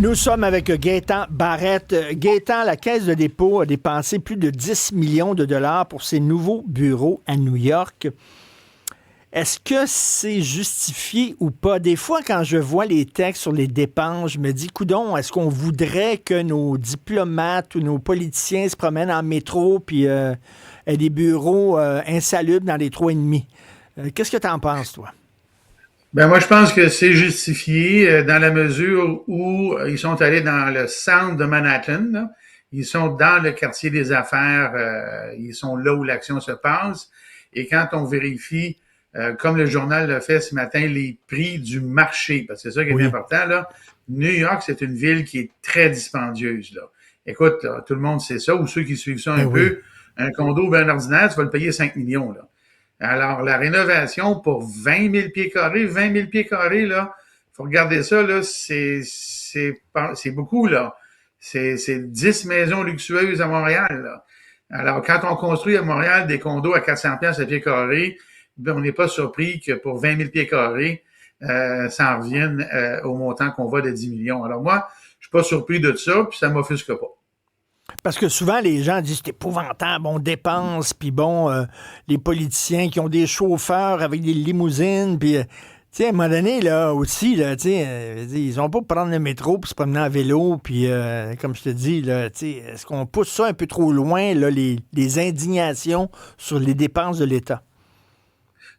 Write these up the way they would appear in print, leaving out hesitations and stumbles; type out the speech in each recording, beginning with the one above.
Nous sommes avec Gaétan Barrette. Gaétan, la Caisse de dépôt a dépensé plus de 10 millions de dollars pour ses nouveaux bureaux à New York. Est-ce que c'est justifié ou pas? Des fois, quand je vois les textes sur les dépenses, je me dis, coudon, est-ce qu'on voudrait que nos diplomates ou nos politiciens se promènent en métro puis aient des bureaux insalubres dans les 3,5? Qu'est-ce que tu en penses, toi? Ben moi, je pense que c'est justifié dans la mesure où ils sont allés dans le centre de Manhattan. Là. Ils sont dans le quartier des affaires. Ils sont là où l'action se passe. Et quand on vérifie, comme le journal l'a fait ce matin, les prix du marché, parce que c'est ça qui est Oui. important, là. New York, c'est une ville qui est très dispendieuse, là. Écoute, là, tout le monde sait ça, ou ceux qui suivent ça Ben un oui. peu, un condo bien ordinaire, tu vas le payer 5 millions, là. Alors, la rénovation pour 20 000 pieds carrés, là, faut regarder ça, là, c'est beaucoup, là. C'est 10 maisons luxueuses à Montréal, là. Alors, quand on construit à Montréal des condos à 400 pièces à pied carré, ben, on n'est pas surpris que pour 20 000 pieds carrés, ça en revienne au montant qu'on va de 10 millions. Alors moi, je suis pas surpris de ça, puis ça m'offusque pas. Parce que souvent, les gens disent c'est épouvantable, on dépense, puis bon, les politiciens qui ont des chauffeurs avec des limousines, puis, tu sais, à un moment donné, là, aussi, là, tu sais, ils ont pas pour prendre le métro puis se promener en vélo, puis, comme je te dis, là, tu sais, est-ce qu'on pousse ça un peu trop loin, là, les indignations sur les dépenses de l'État?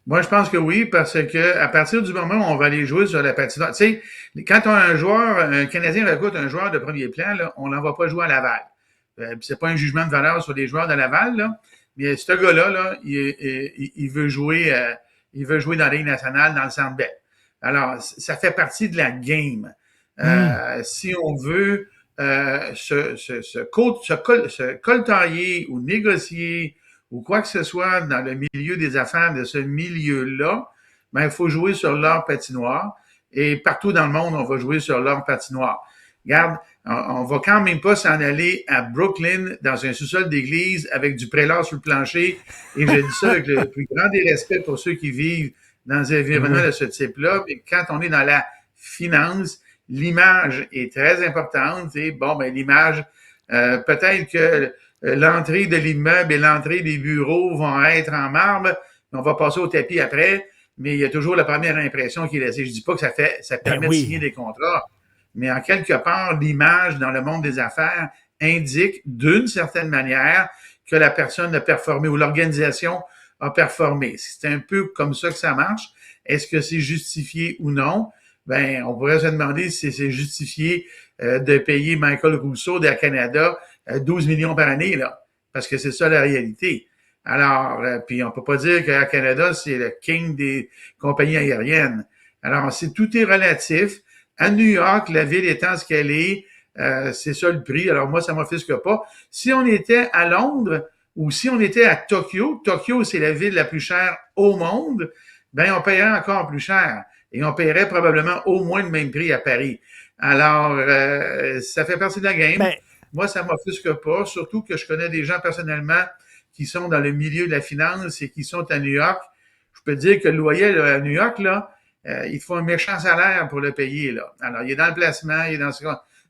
Moi, je pense que oui, parce que à partir du moment où on va aller jouer sur la patinoire, tu sais, quand on a un joueur, un Canadien recrute un joueur de premier plan, là, on n'en va pas jouer à Laval. C'est pas un jugement de valeur sur les joueurs de Laval, là, mais ce gars-là, là, il veut jouer dans la Ligue nationale, dans le Centre Bell. Alors, ça fait partie de la game. Hmm. Si on veut se coltailler ou négocier ou quoi que ce soit dans le milieu des affaires de ce milieu-là, ben, il faut jouer sur leur patinoire. Et partout dans le monde, on va jouer sur leur patinoire. Regarde, on va quand même pas s'en aller à Brooklyn dans un sous-sol d'église avec du prélat sur le plancher. Et je dis ça avec le plus grand des respects pour ceux qui vivent dans des environnements Oui. de ce type-là. Et quand on est dans la finance, l'image est très importante. Et bon, ben l'image, peut-être que l'entrée de l'immeuble et l'entrée des bureaux vont être en marbre. On va passer au tapis après, mais il y a toujours la première impression qui est laissée. Je dis pas que ça Ben permet de oui. signer des contrats, mais en quelque part, l'image dans le monde des affaires indique d'une certaine manière que la personne a performé ou l'organisation a performé. C'est un peu comme ça que ça marche. Est-ce que c'est justifié ou non? Ben, on pourrait se demander si c'est justifié de payer Michael Rousseau d'Air Canada 12 millions par année, là, parce que c'est ça la réalité. Alors, puis on peut pas dire qu'Air Canada, c'est le king des compagnies aériennes. Alors, tout est relatif. À New York, la ville étant ce qu'elle est, c'est ça le prix. Alors moi, ça m'offusque pas. Si on était à Londres ou si on était à Tokyo, Tokyo, c'est la ville la plus chère au monde, ben on paierait encore plus cher. Et on paierait probablement au moins le même prix à Paris. Alors, ça fait partie de la game. Ben, Moi, ça m'offusque pas, surtout que je connais des gens personnellement qui sont dans le milieu de la finance et qui sont à New York. Je peux te dire que le loyer là, à New York, là, il faut un méchant salaire pour le payer. Là. Alors, il est dans le placement, il est dans ce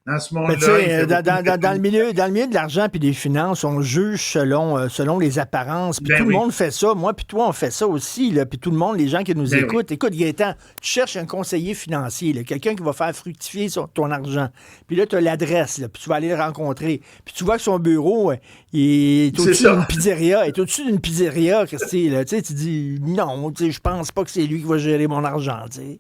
mais tu monde-là, il sais, fait beaucoup de dans le milieu de l'argent puis des finances, on juge selon les apparences. Puis tout Ben le oui, monde fait ça. Moi, puis toi, on fait ça aussi. Là, puis tout le monde, les gens qui nous ben oui. écoutent, écoute, Gaëtan, tu cherches un conseiller financier, là, quelqu'un qui va faire fructifier ton argent. Puis là, tu as l'adresse, là, puis tu vas aller le rencontrer. Puis tu vois que son bureau, il est C'est au-dessus d'une ça. pizzeria. Il est au-dessus d'une pizzeria, Christy, là. Tu sais, tu dis, non, tu sais, je pense pas que c'est lui qui va gérer mon argent, tu sais.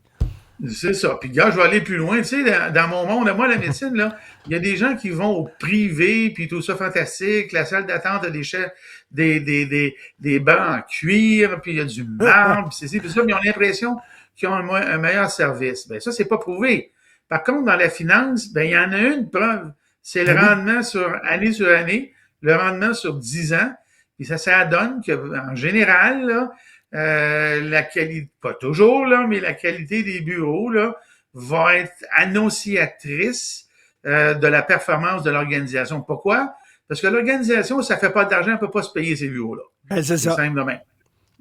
C'est ça. Puis, gars, je vais aller plus loin. Tu sais, dans mon monde, moi, la médecine, là, il y a des gens qui vont au privé, puis tout ça fantastique. La salle d'attente a des bancs en cuir, puis il y a du marbre, puis c'est ci, puis ça, mais ils ont l'impression qu'ils ont un meilleur service. Ben, ça, c'est pas prouvé. Par contre, dans la finance, ben, il y en a une preuve. C'est le Ben oui. rendement sur année, le rendement sur 10 ans. Puis ça donne que, en général, là, la qualité, pas toujours, là, mais la qualité des bureaux là, va être annonciatrice de la performance de l'organisation. Pourquoi? Parce que l'organisation, ça fait pas d'argent, elle peut pas se payer ces bureaux-là. Ben, c'est C'est ça. simple de même.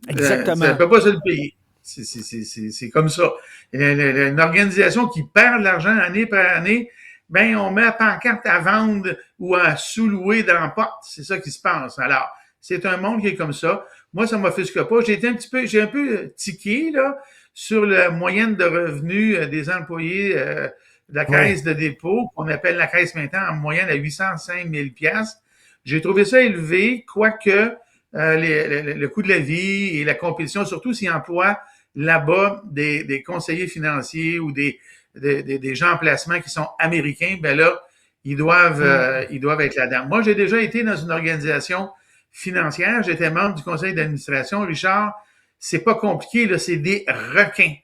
Ça Exactement. peut pas se le payer. C'est comme ça. Une organisation qui perd de l'argent année par année, ben on met la pancarte à vendre ou à sous-louer dans la porte. C'est ça qui se passe. Alors, c'est un monde qui est comme ça. Moi, ça m'offusque pas. J'ai un peu tiqué, là, sur la moyenne de revenus des employés de la Oui. caisse de dépôt, qu'on appelle la caisse maintenant en moyenne à 805 000 piastres. J'ai trouvé ça élevé, quoique le coût de la vie et la compétition, surtout s'ils emploient là-bas des conseillers financiers ou des gens en placement qui sont américains, ben là, ils doivent être là-dedans. Moi, j'ai déjà été dans une organisation financière, j'étais membre du conseil d'administration. Richard, c'est pas compliqué, là, c'est des requins.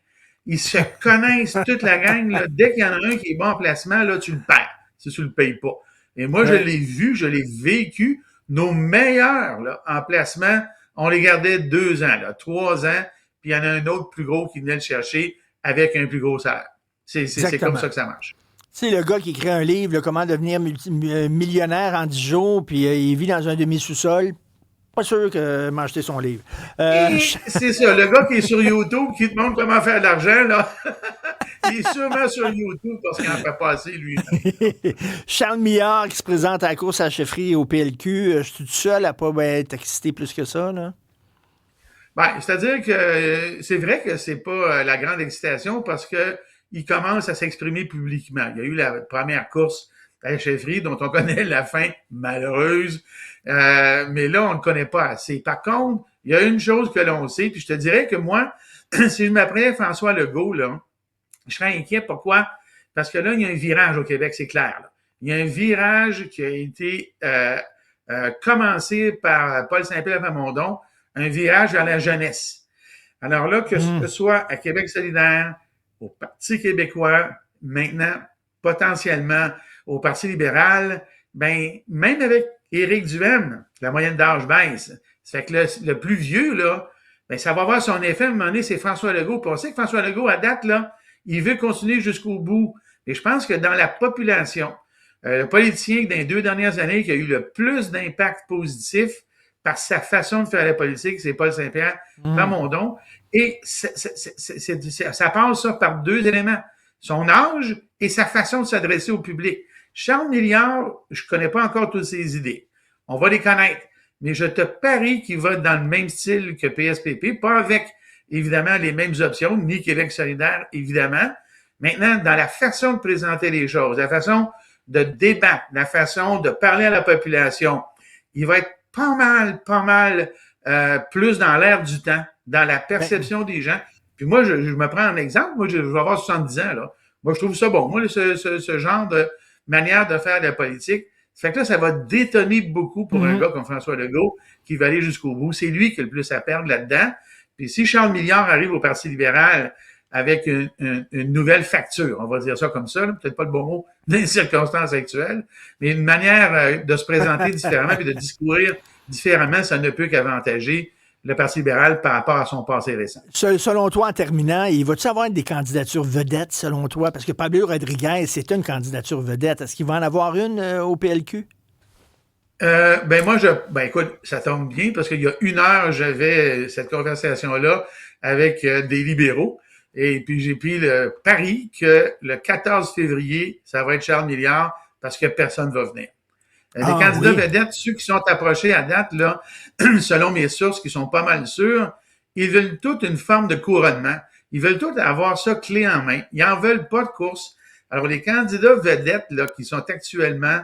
Ils se connaissent toute la gang. Là. Dès qu'il y en a un qui est bon en placement, là, tu le perds si tu le payes pas. Et moi, je Ouais. l'ai vu, je l'ai vécu. Nos meilleurs là, en placement, on les gardait 2 ans, là, 3 ans, puis il y en a un autre plus gros qui venait le chercher avec un plus gros salaire. C'est comme Exactement. ça que ça marche. C'est le gars qui écrit un livre, là, Comment devenir millionnaire en 10 jours, puis il vit dans un demi-sous-sol. Pas sûr que m'acheter son livre. Et c'est ça, le gars qui est sur YouTube, qui te montre comment faire de l'argent, là, il est sûrement sur YouTube parce qu'il en fait pas assez lui-même. Charles Millard qui se présente à la course à la chefferie au PLQ, je suis tout seul à pas être excité plus que ça, là. Ben, c'est-à-dire que c'est vrai que c'est pas la grande excitation parce que il commence à s'exprimer publiquement. Il y a eu la première course à la chefferie dont on connaît la fin malheureuse, mais là on ne connaît pas assez. Par contre, il y a une chose que l'on sait, puis je te dirais que moi, si je m'appelais François Legault là, je serais inquiet. Pourquoi? Parce que là il y a un virage au Québec, c'est clair. Là. Il y a un virage qui a été commencé par Paul Saint-Pierre Plamondon, un virage vers la jeunesse. Alors là, que ce Mm. soit à Québec solidaire, au Parti québécois, maintenant, potentiellement au Parti libéral, ben, même avec Éric Duhaime, la moyenne d'âge baisse. Ça fait que le plus vieux, là, ben, ça va avoir son effet. À un moment donné, c'est François Legault. Puis on sait que François Legault, à date, là, il veut continuer jusqu'au bout. Et je pense que dans la population, le politicien dans les 2 dernières années qui a eu le plus d'impact positif par sa façon de faire la politique, c'est Paul Saint-Pierre Mm. Plamondon. Et ça passe ça par 2 éléments. Son âge et sa façon de s'adresser au public. Charles Milliard, je connais pas encore toutes ses idées. On va les connaître. Mais je te parie qu'il va dans le même style que PSPP, pas avec, évidemment, les mêmes options, ni Québec solidaire, évidemment. Maintenant, dans la façon de présenter les choses, la façon de débattre, la façon de parler à la population, il va être pas mal plus dans l'air du temps, dans la Ben, perception des gens. Puis moi, je me prends un exemple. Moi, je vais avoir 70 ans, là. Moi, je trouve ça bon. Moi, ce genre de manière de faire de la politique, ça fait que là, ça va détonner beaucoup pour un mm. gars comme François Legault qui va aller jusqu'au bout. C'est lui qui a le plus à perdre là-dedans. Puis si Charles Milliard arrive au Parti libéral avec une nouvelle facture, on va dire ça comme ça, peut-être pas le bon mot dans les circonstances actuelles, mais une manière de se présenter différemment et de discourir différemment, ça ne peut qu'avantager le Parti libéral par rapport à son passé récent. Selon toi, en terminant, il va-tu avoir des candidatures vedettes, selon toi? Parce que Pablo Rodriguez, c'est une candidature vedette. Est-ce qu'il va en avoir une au PLQ? Ben écoute, ça tombe bien parce qu'il y a 1 heure, j'avais cette conversation-là avec des libéraux. Et puis j'ai pris le pari que le 14 février, ça va être Charles Milliard parce que personne ne va venir. Les Ah candidats oui. vedettes, ceux qui sont approchés à date, là, selon mes sources, qui sont pas mal sûrs, ils veulent toute une forme de couronnement. Ils veulent tous avoir ça clé en main. Ils en veulent pas de course. Alors, les candidats vedettes, là, qui sont actuellement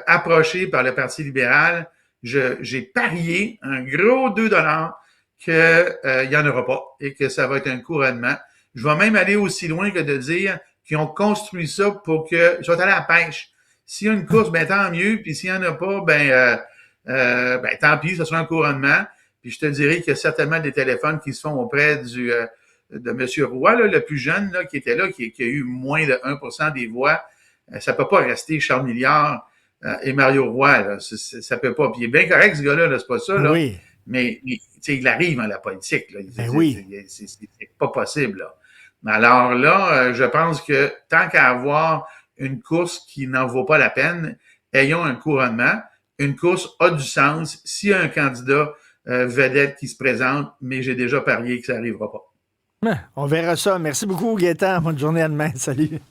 approchés par le Parti libéral, j'ai parié un gros 2 $ qu'il n'y en aura pas et que ça va être un couronnement. Je vais même aller aussi loin que de dire qu'ils ont construit ça pour qu'ils soient allés à la pêche. S'il y a une course, ben tant mieux. Puis s'il n'y en a pas, ben tant pis, ce sera un couronnement. Puis je te dirais qu'il y a certainement des téléphones qui se font auprès de M. Roy, là, le plus jeune, là, qui était là, qui a eu moins de 1% des voix. Ça peut pas rester Charles Milliard et Mario Roy. Là. Ça peut pas. Puis il est bien correct, ce gars-là, là, c'est pas ça, là. Oui. Mais il arrive dans la politique. Là. Ben oui. C'est pas possible. Là. Alors là, je pense que tant qu'à avoir une course qui n'en vaut pas la peine, ayons un couronnement. Une course a du sens s'il y a un candidat vedette qui se présente, mais j'ai déjà parié que ça n'arrivera pas. On verra ça. Merci beaucoup, Gaétan. Bonne journée à demain. Salut.